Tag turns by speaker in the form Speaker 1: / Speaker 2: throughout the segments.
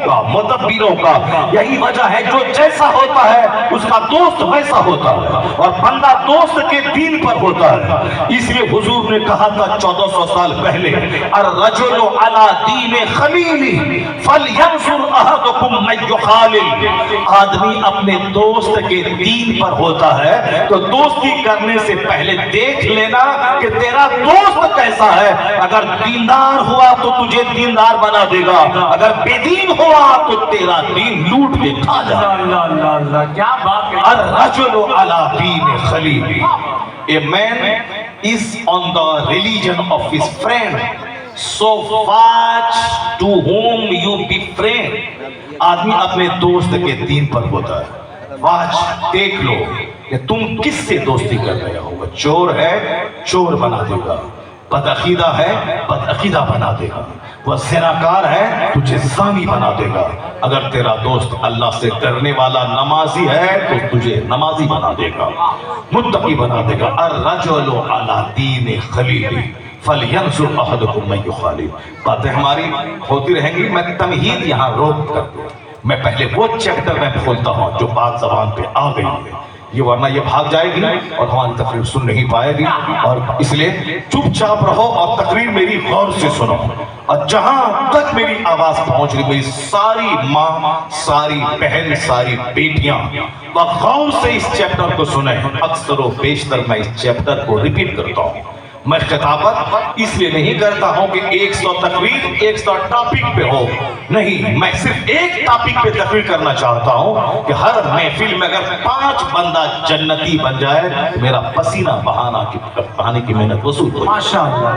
Speaker 1: کا مدبروں کا یہی وجہ ہے، جو جیسا ہوتا ہے اس کا دوست ویسا ہوتا ہے، اور بندہ دوست کے دین پر ہوتا ہے۔ اس لیے حضور نے کہا تھا 1400 سال پہلے، الرجل علی دین خلیلہ فلینظر احدکم من یخالل، آدمی اپنے دوست کے دین پر ہوتا ہے تو دوستی کرنے سے پہلے دیکھ لینا کہ تیرا دوست کیسا ہے۔ اگر دیندار ہوا تو تجھے دیندار بنا دے گا، اگر بے دین ہوا تو تیرا دین لوٹ کے کھا جائے گا۔
Speaker 2: اللہ اللہ اللہ، کیا بات ہے۔
Speaker 1: الرجل علی دین خلیل، a man is on the religion of his friend, so watch to whom you befriend۔ آدمی اپنے دوست کے دین پر ہوتا ہے، واچ، دیکھ لو کہ تم کس سے دوستی کر رہے ہو۔ وہ چور ہے، چور بنا دے گا، بدعقیدہ ہے، بدعقیدہ بنا دے گا، وہ زناکار ہے، تجھے زانی بنا دے گا۔ اگر تیرا دوست اللہ سے ڈرنے والا نمازی ہے تو تجھے نمازی بنا دے گا، متقی بنا دے گا۔ الرجل علی دین خلیلہ فلینظر احدکم من یخالل۔ باتیں ہماری ہوتی رہیں گی، میں تمہید یہاں روک کر دوں، میں پہلے وہ چیپٹر میں کھولتا ہوں جو بات زبان پہ آ گئی ہے، یہ ورنہ یہ بھاگ جائے گی اور ہماری تقریر سن نہیں پائے گی، اور اس لیے چپ چاپ رہو اور تقریر میری غور سے سنو، اور جہاں تک میری آواز پہنچ رہی، میری ساری ماں، ساری بہن، ساری بیٹیاں غور سے اس چیپٹر کو سنیں۔ اکثر و بیشتر میں اس چیپٹر کو ریپیٹ کرتا ہوں، میں خطابت اس لیے نہیں کرتا ہوں کہ 100 تقریر 100 ٹاپک پہ ہو، نہیں، میں صرف ایک ٹاپک پہ تقریر کرنا چاہتا ہوں کہ ہر محفل میں اگر 5 بندہ جنتی بن جائے تو میرا پسینہ بہانے کی محنت وصول ہو جائے۔
Speaker 2: ماشاءاللہ۔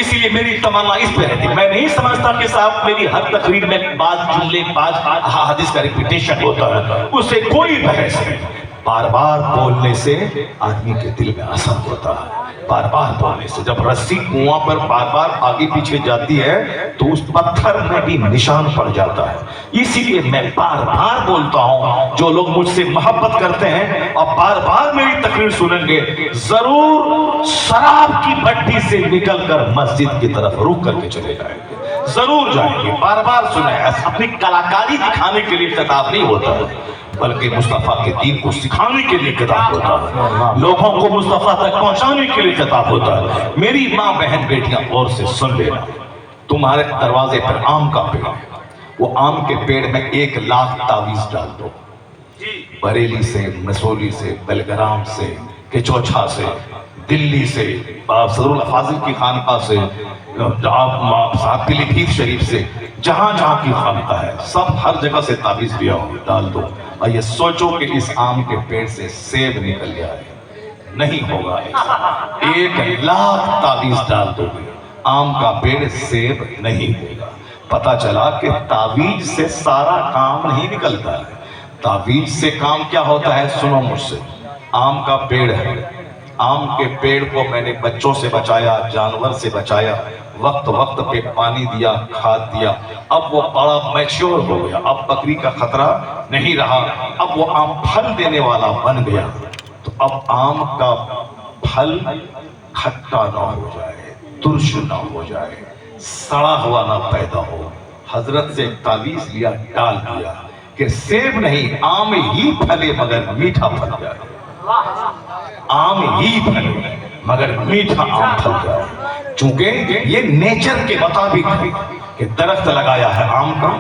Speaker 1: اسی لیے میری تمنا اس پہ رہتی، میں نہیں سمجھتا کہ صاحب میری ہر تقریر میں بعض جملے، بعض حدیث کا ریپیٹیشن ہوتا ہے، اس سے کوئی بحث نہیں۔ بار بار بولنے سے آدمی کے دل میں اثر ہوتا ہے، بار بار بولنے سے۔ جب رسی کنواں پر بار بار آگے پیچھے جاتی ہے تو اس پتھر میں بھی نشان پڑ جاتا ہے۔ اسی لیے میں بار بار بولتا ہوں، جو لوگ مجھ سے محبت کرتے ہیں اور بار بار میری تقریر سنیں گے، ضرور شراب کی بھٹی سے نکل کر مسجد کی طرف رک کر کے چلے جائیں گے، ضرور جائیں گے۔ بار بار سنیں، اپنی کلاکاری دکھانے کے لیے خطاب نہیں ہوتا ہے، بلکہ مصطفیٰ کے دین کو سکھانے کے لیے خطاب ہوتا ہے، لوگوں کو مصطفیٰ تک پہنچانے کے لیے خطاب ہوتا ہے۔ میری ماں، بہن، بیٹیاں غور سے سن لینا، تمہارے دروازے پر آم کا پیڑ ہے، وہ آم کے پیڑ میں 1,00,000 تعویذ ڈال دو، بریلی سے، مسوری سے، بلگرام سے، کچوچھا سے، دلی سے، صدر الفاضل کی خانقاہ سے، صاحب پیلی بھیت شریف سے، جہاں جہاں کی خانقاہ ہے، سب ہر جگہ سے تعویذ لیا ہو، ڈال دو، اور یہ سوچو کہ اس آم کے پیڑ سے سیب نکل جائے، نہیں ہوگا ایسا۔ 1,00,000 تعویذ ڈال دو گے، آم کا پیڑ سیب نہیں ہوگا۔ پتا چلا کہ تعویذ سے سارا کام نہیں نکلتا ہے، تعویذ سے کام کیا ہوتا ہے، سنو مجھ سے۔ آم کا پیڑ ہے، آم کے پیڑ کو میں نے بچوں سے بچایا، جانور سے بچایا، وقت وقت پہ پانی دیا، کھاد دیا، اب وہ بڑا میچور ہو گیا، اب بکری کا خطرہ نہیں رہا، اب وہ آم پھل دینے والا بن گیا، تو اب آم کا پھل کھٹا نہ ہو جائے، ترش نہ ہو جائے، سڑا ہوا نہ پیدا ہو۔ حضرت سے تعویذ لیا، ڈال دیا کہ سیب نہیں، آم ہی پھلے مگر میٹھا پھل جائے، آم ہی پھلے مگر میٹھا آم پھل جائے۔ چونکہ یہ نیچر کے مطابق ہے کہ درخت لگایا ہے آم کا،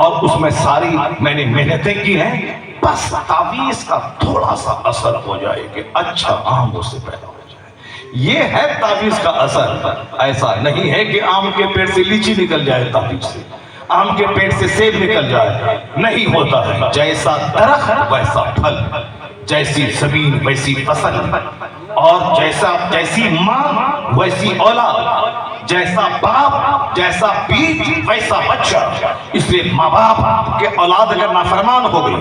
Speaker 1: اور اس میں ساری میں نے محنتیں کی ہیں، بس تعویذ کا تھوڑا سا اثر ہو جائے کہ اچھا آم اس سے پیدا ہو جائے، یہ ہے تعویذ کا اثر۔ ایسا نہیں ہے کہ آم کے پیڑ سے لیچی نکل جائے تعویذ سے، آم کے پیڑ سے سیب نکل جائے، نہیں ہوتا ہے۔ جیسا درخت ویسا پھل، جیسی زمین ویسی فصل، اور جیسی ماں ویسی اولاد، جیسا باپ جیسا بیج ویسا بچہ۔ اس لیے ماں باپ کے اولاد اگر نافرمان ہو گئی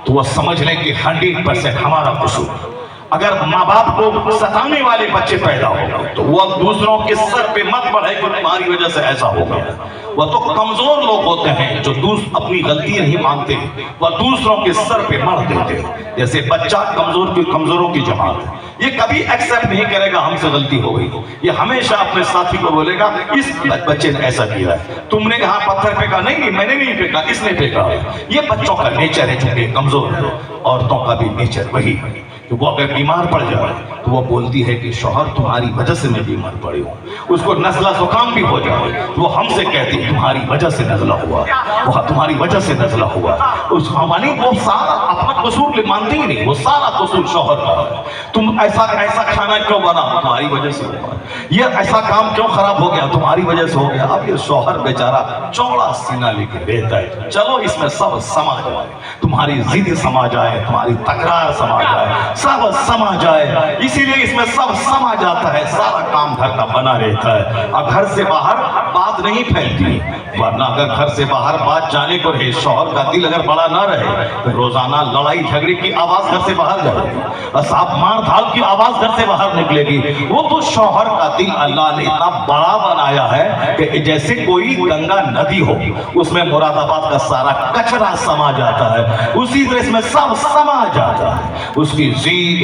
Speaker 1: تو وہ سمجھ لیں کہ 100% ہمارا قصور، اگر ماں باپ کو ستانے والے بچے پیدا ہو گئے تو وہ دوسروں کے سر پہ مت بڑھے کہ تمہاری وجہ سے ایسا ہو گیا. وہ تو کمزور لوگ ہوتے ہیں جو اپنی غلطی نہیں مانتے, وہ دوسروں کے سر پہ مر دیتے. جیسے بچہ کمزوروں کی جماعت, یہ کبھی ایکسپٹ نہیں کرے گا ہم سے غلطی ہو گئی. یہ ہمیشہ اپنے ساتھی کو بولے گا اس بچے نے ایسا کیا ہے, تم نے کہاں پتھر پھینکا, نہیں میں نے نہیں پھینکا, اس نے پھینکا. یہ بچوں کا نیچر ہے, چونکہ کمزور ہے. عورتوں کا بھی نیچر وہی ہے کہ وہ اگر بیمار پڑ جائے تو وہ بولتی ہے کہ شوہر تمہاری وجہ سے میں بیمار پڑی ہوں. اس کو نزلہ زکام بھی ہو جائے وہ ہم سے کہتی ہے تمہاری وجہ سے نزلہ ہوا, وہ تمہاری وجہ سے نزلہ ہوا. اس ہماری وہ سارا اپنا قصور مانتی ہی نہیں, وہ سارا قصور شوہر کا ہے. تم ایسا کھانا کیوں بنا, تمہاری وجہ سے ہوا. یہ ایسا کام کیوں خراب ہو گیا, تمہاری وجہ سے ہو گیا. اب یہ شوہر بیچارہ چوڑا سینہ لے کے رہتا ہے, چلو اس میں سب سما جائے, تمہاری ضد سما جائے, تمہاری تکرار سما جائے, سب سما جائے. اسی لیے اس میں سب سما جاتا ہے, سارا کام گھر کا بنا رہتا ہے. اور گھر سے باہر بات نہیں پھیلتی, ورنہ اگر گھر سے باہر بات جانے کو رہے, شوہر کا دل اگر بڑا نہ رہے تو روزانہ لڑائی جھگڑے کی آواز گھر سے باہر جائے گی, صاحب مار دھاڑ کی آواز گھر سے باہر نکلے گی. وہ تو شوہر کا دل اللہ نے اتنا بڑا بنایا ہے کہ جیسے کوئی گنگا ندی ہو, اس میں مراد آباد کا سارا کچرا سما جاتا ہے, اسی طرح اس میں سب سما جاتا ہے. اس کی ضد,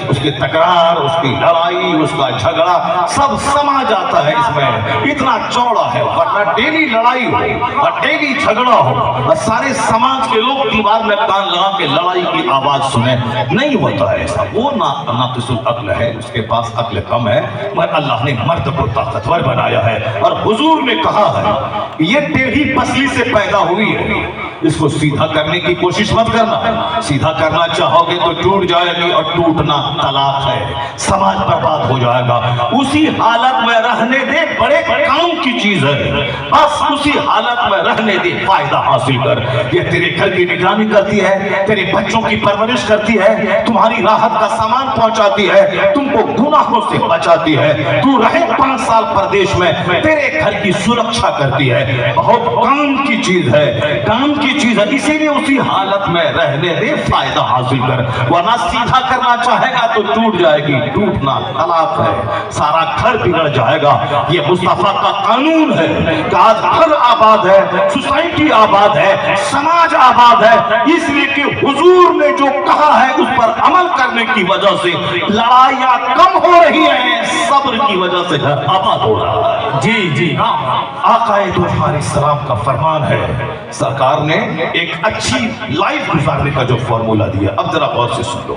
Speaker 1: اس کی تکرار, اس کی لڑائی, اس کا جھگڑا سب سما جاتا ہے اس میں. اتنا چوڑا ہے, ورنہ ڈیلی لڑائی ہو اور ڈیلی جھگڑا ہو اور سارے سماج کے لوگ دیوار میں کان لگا کے لڑائی کی آواز سنیں, نہیں ہوتا ہے ایسا. وہ ناقص العقل ہے, اس کے پاس عقل کم ہے, مگر اللہ نے مرد کو طاقتور بنایا ہے. اور حضور نے کہا ہے یہ ٹیڑھی پسلی سے پیدا ہوئی ہے, اس کو سیدھا کرنے کی کوشش مت کرنا. سیدھا کرنا چاہو گے تو ٹوٹ جائے گی, اور ٹوٹنا طلاق ہے, سماج برباد ہو جائے گا. اسی حالت میں رہنے دے, بڑے کام کی چیز ہے, بس اسی حالت میں رہنے دے, فائدہ حاصل کر. یہ تیرے گھر کی نگرانی کرتی ہے, تیرے بچوں کی پرورش کرتی ہے, تمہاری راحت کا سامان پہنچاتی ہے, تم کو گناہوں سے بچاتی ہے. تو رہے 5 سال پردیش میں, تیرے گھر کی سرکشا کرتی ہے. بہت کام کی چیز ہے, کام کی چیز ہے. اسی لیے اسی حالت میں رہنے دے, فائدہ حاصل کر, ورنہ سیدھا کرنا چاہے گا تو ٹوٹ جائے گی. ٹوٹنا طلاق ہے, سارا گھر بگڑ جائے گا. یہ مصطفیٰ کا قانون ہے کہ آج گھر آباد ہے, سوسائٹی آباد ہے, سماج آباد ہے, اس لیے کہ حضور نے جو کہا ہے اس پر عمل کرنے کی وجہ سے لڑائیاں کم ہو رہی ہیں, صبر کی وجہ سے گھر آباد ہو رہا ہے. جی آقا دو علیہ السلام کا فرمان ہے, سرکار نے ایک اچھی لائف گزارنے کا جو فارمولا دیا. اب ذرا غور سے سن لو,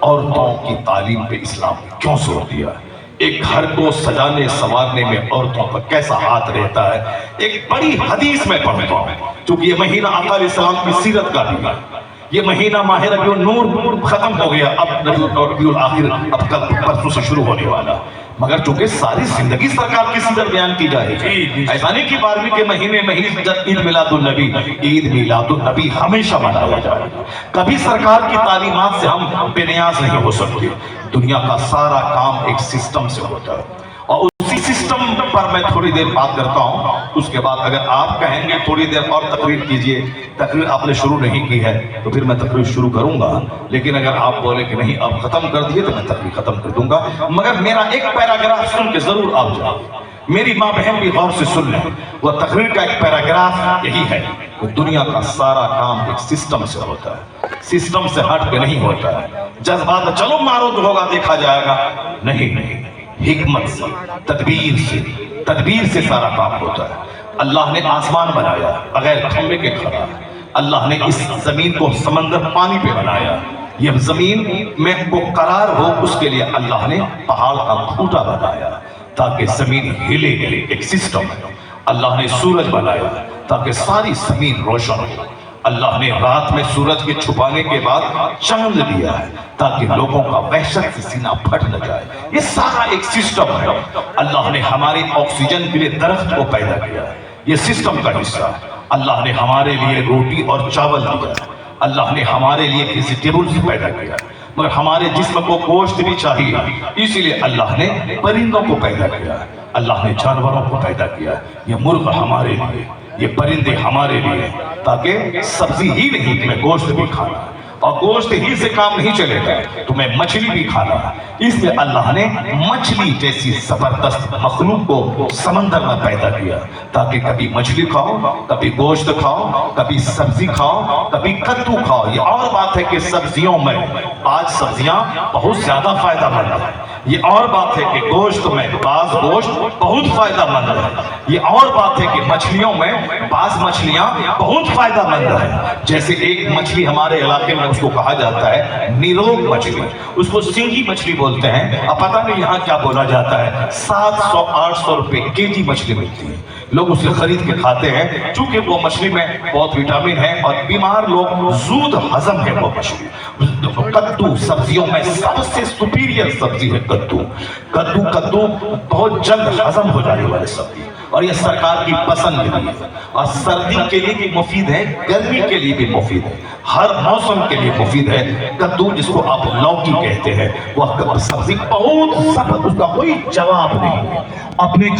Speaker 1: عورتوں کی تعلیم پہ اسلام نے کیوں زور دیا, ایک گھر کو سجانے سنوارنے میں عورتوں کا کیسا ہاتھ رہتا ہے. ایک بڑی حدیث میں پڑھتا ہوں, چونکہ یہ مہینہ آقا علیہ السلام کی سیرت کا بھی ہے. یہ مہینہ ماہ ربیع النور ختم ہو گیا, اب ربیع الآخر اب کل پرسوں سے شروع ہونے والا, مگر چونکہ ساری زندگی سرکار کی سیرت بیان کی جائے گی. ایسا نہیں کہ 12ویں کے مہینے میں ہی عید میلاد النبی, عید میلاد النبی ہمیشہ منایا جائے گا. کبھی سرکار کی تعلیمات سے ہم بے نیاز نہیں ہو سکتے. دنیا کا سارا کام ایک سسٹم سے ہوتا ہے, اور اسی سسٹم پر میں تھوڑی دیر بات کرتا ہوں. اس کے بعد اگر آپ کہیں گے تھوڑی دیر اور تقریر کیجئے, تقریر آپ نے شروع نہیں کی ہے تو پھر میں تقریر شروع کروں گا. لیکن اگر آپ بولے کہ نہیں آپ ختم کر دیے تو میں تقریر ختم کر دوں گا. مگر میرا ایک پیراگراف سن کے ضرور آپ جاؤ, میری ماں بہن بھی غور سے سن لیں. وہ تقریر کا ایک پیراگراف یہی ہے کہ دنیا کا سارا کام ایک سسٹم سے ہوتا ہے, سسٹم سے ہٹ کے نہیں ہوتا ہے. جذبات چلو مارو تو ہوگا دیکھا جائے گا, نہیں, حکمت سے, تدبیر سے سارا کام ہوتا ہے. اللہ نے آسمان بنایا بغیر کھمبے کے کھڑا, اللہ نے اس زمین کو سمندر پانی پہ بنایا, یہ زمین میں کو قرار ہو اس کے لیے اللہ نے پہاڑ کا کھوٹا بنایا تاکہ زمین ہلے گلے, ایک سسٹم ہے. اللہ نے سورج بنایا تاکہ ساری زمین روشن ہو. اللہ نے رات میں سورج کے چھپانے کے بعد چاند دیا ہے تاکہ لوگوں کا وحشت سے سینہ پھٹ نہ جائے. یہ سارا ایک سسٹم ہے. اللہ نے ہمارے آکسیجن کے لیے درخت کو پیدا کیا, یہ سسٹم کا حصہ ہے. اللہ نے ہمارے لیے روٹی اور چاول دیا, اللہ نے ہمارے لیے ویجیٹیبلز پیدا کیا, مگر ہمارے جسم کو گوشت بھی چاہیے, اسی لیے اللہ نے پرندوں کو پیدا کیا, اللہ نے جانوروں کو پیدا کیا. یہ مرغ ہمارے لیے, یہ پرندے ہمارے لیے, تاکہ سبزی ہی نہیں تمہیں گوشت بھی کھانا. اور گوشت ہی سے کام نہیں چلے گا، تمہیں مچھلی بھی کھانا ہے۔ اس لیے اللہ نے مچھلی جیسی زبردست مخلوق کو سمندر میں پیدا کیا تاکہ کبھی مچھلی کھاؤ، کبھی گوشت کھاؤ، کبھی سبزی کھاؤ، کبھی کدو کھاؤ۔ یہ اور بات ہے کہ سبزیوں میں آج سبزیاں بہت زیادہ فائدہ مند ہے، یہ اور بات ہے کہ گوشت میں بعض گوشت بہت فائدہ مند ہے، یہ اور بات ہے کہ مچھلیوں میں بعض مچھلیاں بہت فائدہ مند ہے۔ جیسے ایک مچھلی ہمارے علاقے میں اس کو کہا جاتا ہے نیروگ مچھلی، اس کو سینگی مچھلی بولتے ہیں، اب پتہ نہیں یہاں کیا بولا جاتا ہے۔ 700-800 روپے کیجی مچھلی ملتی ہے، لوگ اسے خرید کے کھاتے ہیں چونکہ وہ مچھلی میں بہت وٹامن ہے اور بیمار لوگ زود ہضم ہے وہ مچھلی۔ کدو سبزیوں میں سب سے سپیریئر سبزی ہے کدو۔ کدو بہت جلد ہضم ہو جانے والی سبزی اور یہ سرکار کی پسند بھی ہے، اور سردی کے لیے بھی مفید ہے، گرمی کے لیے بھی مفید ہے، ہر موسم کے لیے مفید ہے۔ کدو جس کو آپ لوکی کہتے ہیں، وہ سبزی بہت سخت، اس کا کوئی جواب نہیں ہے۔ اپنے